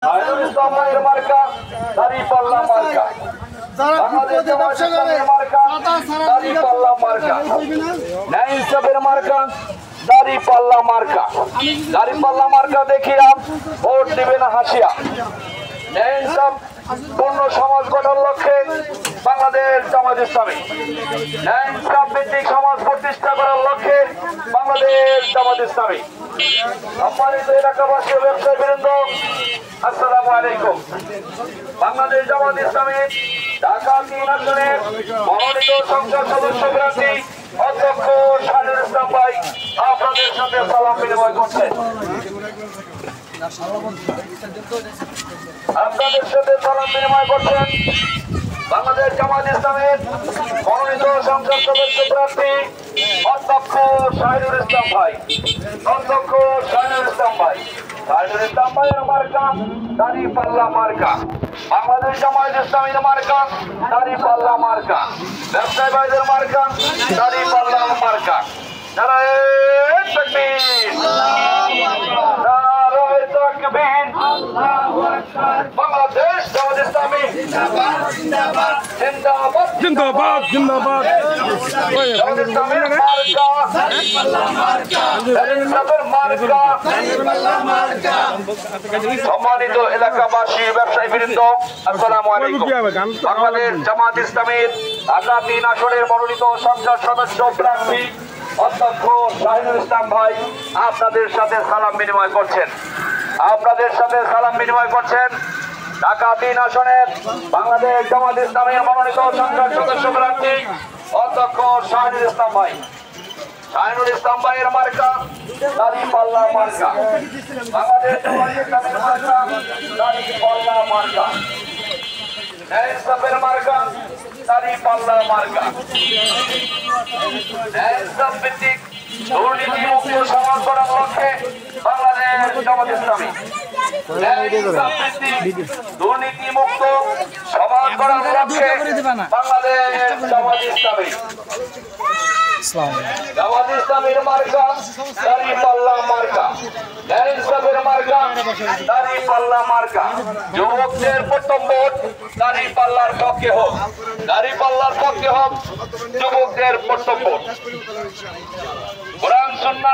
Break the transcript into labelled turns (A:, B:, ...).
A: মার্কা দাঁড়িপাল্লা মার্কা বাংলাদেশ জামায়াত ইসলামীর মার্কা দাঁড়িপাল্লা মার্কা ন্যায় ইনসাফের মার্কা দাঁড়িপাল্লা মার্কা দাঁড়িপাল্লা মার্কা দেখিয়া ভোট দিবেন হাসিয়া ন্যায় ইনসাফ পূর্ণ সমাজ গঠন লক্ষ্যে বাংলাদেশ জামায়াত ইসলামী ন্যায় ইনসাফ ভিত্তিক সমাজ প্রতিষ্ঠা করার লক্ষ্যে বাংলাদেশ জামায়াত ইসলামী সম্মানিত এলাকাবাসী ও ব্যবসায়ী বৃন্দ আসসালামু আলাইকুম। বাংলাদেশ জামায়াত ইসলামী ঢাকা ৩ আসনের মনোনীত সংসদ সদস্য প্রার্থী অধ্যক্ষ শাহিনুল ইসলাম ভাই আপনাদের সাথে সালাম বিনিময় করছেন। আপনাদের সাথে সালাম বিনিময় করছেন বাংলাদেশ জামায়াত ইসলামের মনোনীত সংসদ সদস্য প্রার্থী অধ্যক্ষ শাহিনুল ইসলাম ভাই অধ্যক্ষ শাহিনুল ইসলাম ভাই শাহিনুল ইসলাম ভাইয়ের মার্কা দাঁড়িপাল্লা মার্কা বাংলাদেশ জামায়াত ইসলামীর মার্কা দাঁড়িপাল্লা মার্কা ব্যবসায়ী ভাইদের মার্কা দাঁড়িপাল্লা মার্কা নারায়ে তাকবীর নারায়ে তাকবীর আল্লাহু আকবার বাংলাদেশ জামায়াত ইসলামী জিন্দাবাদ জিন্দাবাদ জিন্দাবাদ জিন্দাবাদ জিন্দাবাদ জামায়াত ইসলামীর মার্কা দাঁড়িপাল্লা মার্কা দাঁড়িপাল্লা মার্কা দাঁড়িপাল্লা মার্কা। সম্মানিত এলাকাবাসী ব্যবসায়ী বৃন্দ আসসালামু আলাইকুম। বাংলাদেশ জামায়াত ইসলামীর ঢাকা ৩ আসনের মনোনীত সংসদ সদস্য প্রার্থী অধ্যক্ষ শাহিনুল ইসলাম ভাই আপনাদের সাথে সালাম বিনিময় করছেন ঢাকা ৩ আসনের বাংলাদেশ জামায়াত ইসলামীর মনোনীত সংসদ সদস্য প্রার্থী অধ্যক্ষ শাহিনুল ইসলাম ভাই শাহিনুল ইসলাম ভাইয়ের মার্কা দাঁড়িপাল্লা মার্কা বাংলাদেশ জামায়াত ইসলামীর মার্কা দাঁড়িপাল্লা মার্কা ন্যায় ইনসাফের মার্কা দাঁড়িপাল্লা মার্কা ন্যায় ইনসাফ ভিত্তিক দুর্নীতি মুক্ত সমাজ গড়ার লক্ষ্যে বাংলাদেশ জামায়াত ইসলামী ন্যায় ইনসাফ ভিত্তিক দুর্নীতি মুক্ত সমাজ গড়ার লক্ষ্যে বাংলাদেশ জামায়াত ইসলামী জামায়াত ইসলামীর মার্কা দাঁড়িপাল্লা মার্কা ন্যায় ইনসাফের মার্কা দাঁড়িপাল্লা মার্কা যুবকদের প্রথম ভোট দাঁড়িপাল্লার পক্ষে হোক যুবকদের প্রথম ভোট কোরআন সুন্নাহ